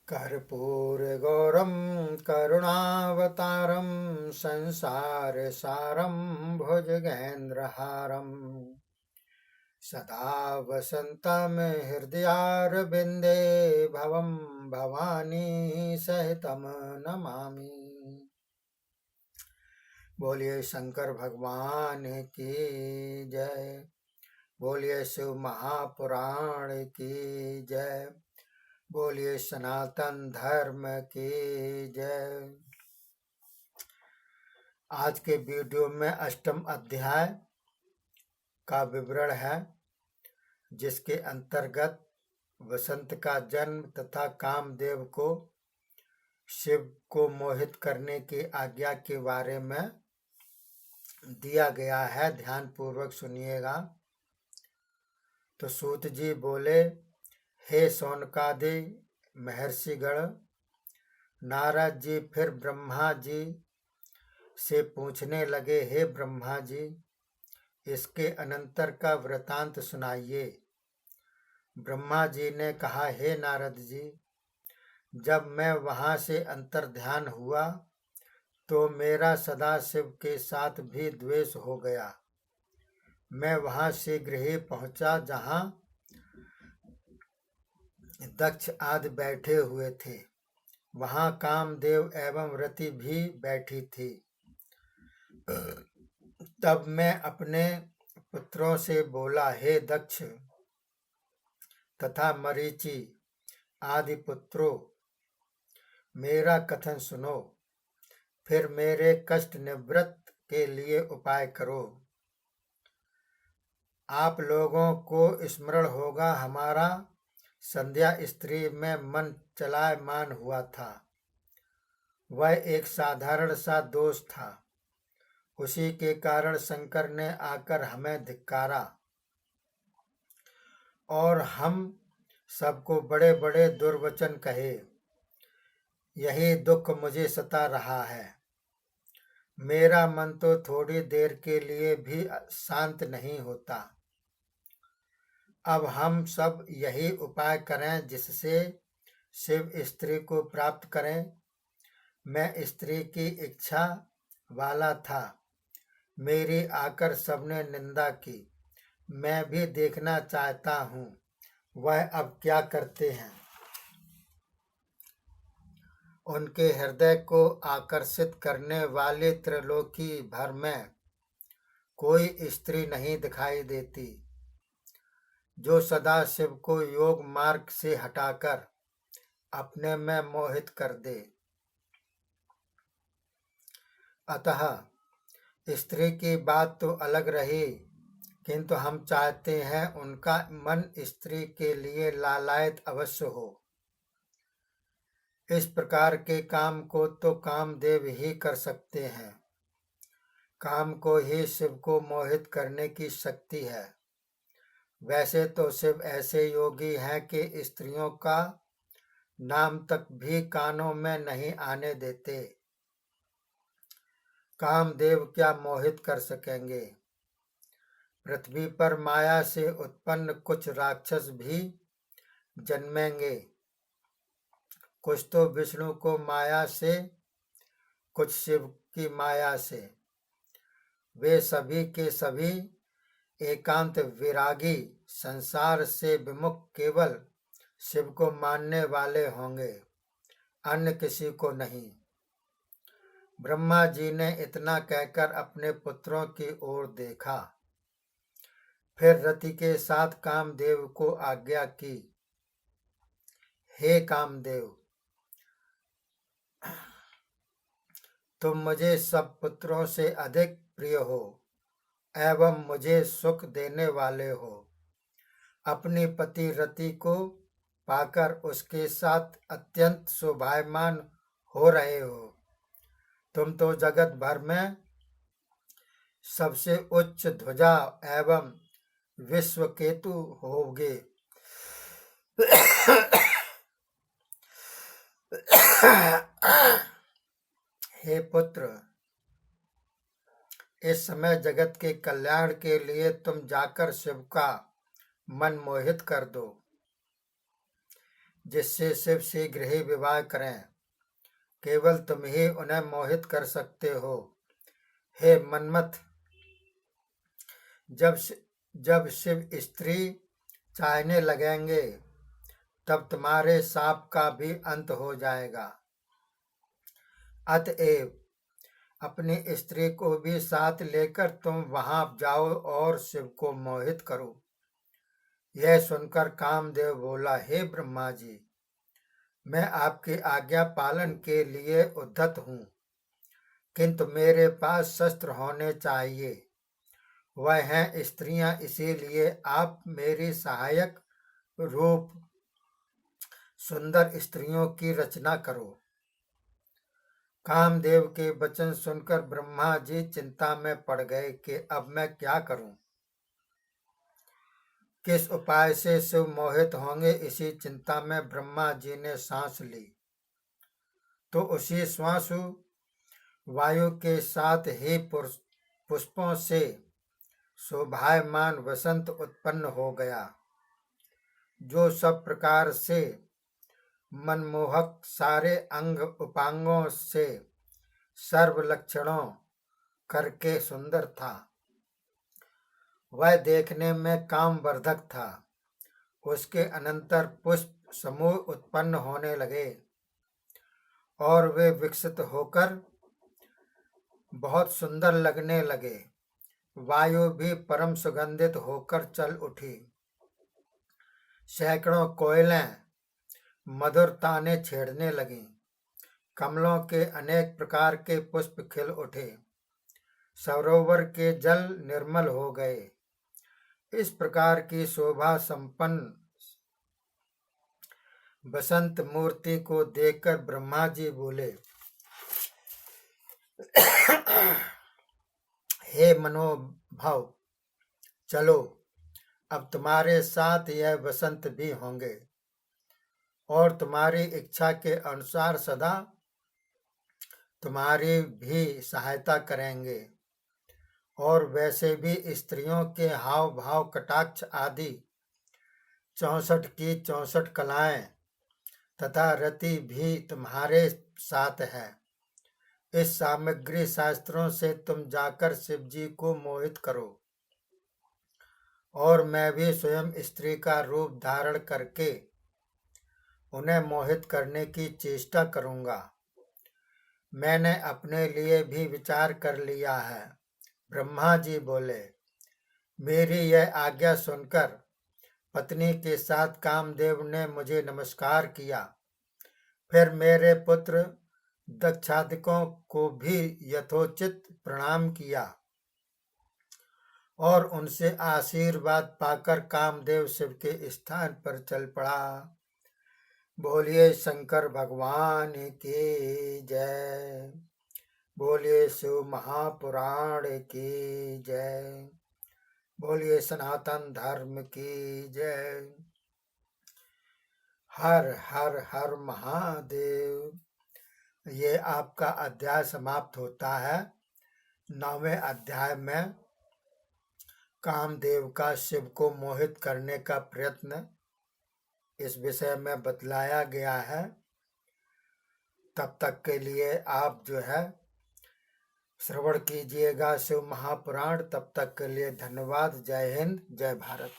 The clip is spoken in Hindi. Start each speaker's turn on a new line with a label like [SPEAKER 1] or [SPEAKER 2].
[SPEAKER 1] कर्पूरगौरं करुणावतारं संसारसारं भुजगेन्द्रहारं सदा वसन्तं हृदयारविन्दे भवं भवानी सहितं नमामि। बोलिए शंकर भगवान की जय। बोलिए शिव महापुराण की जय। बोलिए सनातन धर्म की जय। आज के वीडियो में अष्टम अध्याय का विवरण है, जिसके अंतर्गत वसंत का जन्म तथा कामदेव को शिव को मोहित करने की आज्ञा के बारे में दिया गया है। ध्यान पूर्वक सुनिएगा। तो सूत जी बोले, हे शौनकादि महर्षिगण, नारद जी फिर ब्रह्मा जी से पूछने लगे, हे ब्रह्मा जी, इसके अनंतर का वृतांत सुनाइए। ब्रह्मा जी ने कहा, हे नारद जी, जब मैं वहां से अंतर्ध्यान हुआ तो मेरा सदा शिव के साथ भी द्वेष हो गया। मैं वहां शीघ्र ही पहुंचा जहां दक्ष आदि बैठे हुए थे। वहां कामदेव एवं रति भी बैठी थी। तब मैं अपने पुत्रों से बोला, हे दक्ष तथा मरीचि आदि पुत्रों, मेरा कथन सुनो, फिर मेरे कष्ट निवृत्त के लिए उपाय करो। आप लोगों को स्मरण होगा, हमारा संध्या स्त्री में मन चलायमान हुआ था। वह एक साधारण सा दोष था। उसी के कारण शंकर ने आकर हमें धिक्कारा और हम सबको बड़े बड़े दुर्वचन कहे। यही दुख मुझे सता रहा है। मेरा मन तो थोड़ी देर के लिए भी शांत नहीं होता। अब हम सब यही उपाय करें जिससे शिव स्त्री को प्राप्त करें। मैं स्त्री की इच्छा वाला था। मेरी आकर सबने निंदा की। मैं भी देखना चाहता हूँ वह अब क्या करते हैं। उनके हृदय को आकर्षित करने वाले त्रिलोकी भर में कोई स्त्री नहीं दिखाई देती जो सदा शिव को योग मार्ग से हटाकर अपने में मोहित कर दे। अतः स्त्री की बात तो अलग रही, किंतु हम चाहते हैं उनका मन स्त्री के लिए लालायित अवश्य हो। इस प्रकार के काम को तो कामदेव ही कर सकते हैं। काम को ही शिव को मोहित करने की शक्ति है। वैसे तो शिव ऐसे योगी हैं कि स्त्रियों का नाम तक भी कानों में नहीं आने देते। कामदेव क्या मोहित कर सकेंगे। पृथ्वी पर माया से उत्पन्न कुछ राक्षस भी जन्मेंगे। कुछ तो विष्णु को माया से, कुछ शिव की माया से। वे सभी के सभी एकांत विरागी, संसार से विमुख, केवल शिव को मानने वाले होंगे, अन्य किसी को नहीं। ब्रह्मा जी ने इतना कहकर अपने पुत्रों की ओर देखा। फिर रति के साथ कामदेव को आज्ञा की, हे कामदेव, तुम मुझे सब पुत्रों से अधिक प्रिय हो एवं मुझे सुख देने वाले हो। अपनी पति रति को पाकर उसके साथ अत्यंत शोभायमान हो रहे हो। तुम तो जगत भर में सबसे उच्च ध्वजा एवं विश्व केतु होगे। हे पुत्र, इस समय जगत के कल्याण के लिए तुम जाकर शिव का मन मोहित कर दो। जिससे शिव शीघ्र ही विवाह करें। केवल तुम ही उन्हें मोहित कर सकते हो। हे मन्मथ, जब जब शिव स्त्री चाहने लगेंगे तब तुम्हारे शाप का भी अंत हो जाएगा। अतएव अपनी स्त्री को भी साथ लेकर तुम वहां जाओ और शिव को मोहित करो। यह सुनकर कामदेव बोला, हे ब्रह्मा जी, मैं आपकी आज्ञा पालन के लिए उद्यत हूँ, किंतु मेरे पास शस्त्र होने चाहिए। वह हैं स्त्रियां, इसीलिए आप मेरी सहायक रूप सुंदर स्त्रियों की रचना करो। कामदेव के वचन सुनकर ब्रह्मा जी चिंता में पड़ गए कि अब मैं क्या करूं। किस उपाय से शिव मोहित होंगे, इसी चिंता में ब्रह्मा जी ने सांस ली तो उसी श्वासु वायु के साथ ही पुष्पों से शोभायमान वसंत उत्पन्न हो गया, जो सब प्रकार से मनमोहक, सारे अंग उपांगों से सर्व लक्षणों करके सुंदर था। वह देखने में कामवर्धक था। उसके अनंतर पुष्प समूह उत्पन्न होने लगे और वे विकसित होकर बहुत सुंदर लगने लगे। वायु भी परम सुगंधित होकर चल उठी। सैकड़ों कोयलें मधुर ताने छेड़ने लगीं। कमलों के अनेक प्रकार के पुष्प खिल उठे। सरोवर के जल निर्मल हो गए। इस प्रकार की शोभा संपन्न बसंत मूर्ति को देखकर ब्रह्मा जी बोले, हे मनोभव, चलो, अब तुम्हारे साथ यह बसंत भी होंगे और तुम्हारी इच्छा के अनुसार सदा तुम्हारी भी सहायता करेंगे। और वैसे भी स्त्रियों के हाव भाव, कटाक्ष आदि 64 की 64 कलाएं तथा रति भी तुम्हारे साथ है। इस सामग्री शास्त्रों से तुम जाकर शिव जी को मोहित करो और मैं भी स्वयं स्त्री का रूप धारण करके उन्हें मोहित करने की चेष्टा करूंगा। मैंने अपने लिए भी विचार कर लिया है। ब्रह्मा जी बोले, मेरी यह आज्ञा सुनकर पत्नी के साथ कामदेव ने मुझे नमस्कार किया। फिर मेरे पुत्र दक्षादिकों को भी यथोचित प्रणाम किया और उनसे आशीर्वाद पाकर कामदेव शिव के स्थान पर चल पड़ा। बोलिए शंकर भगवान की जय। बोलिए शिव महापुराण की जय। बोलिए सनातन धर्म की जय। हर हर हर महादेव। ये आपका अध्याय समाप्त होता है। 9वें अध्याय में कामदेव का शिव को मोहित करने का प्रयत्न इस विषय में बतलाया गया है। तब तक के लिए आप जो है श्रवण कीजिएगा शिव महापुराण। तब तक के लिए धन्यवाद। जय हिंद, जय भारत।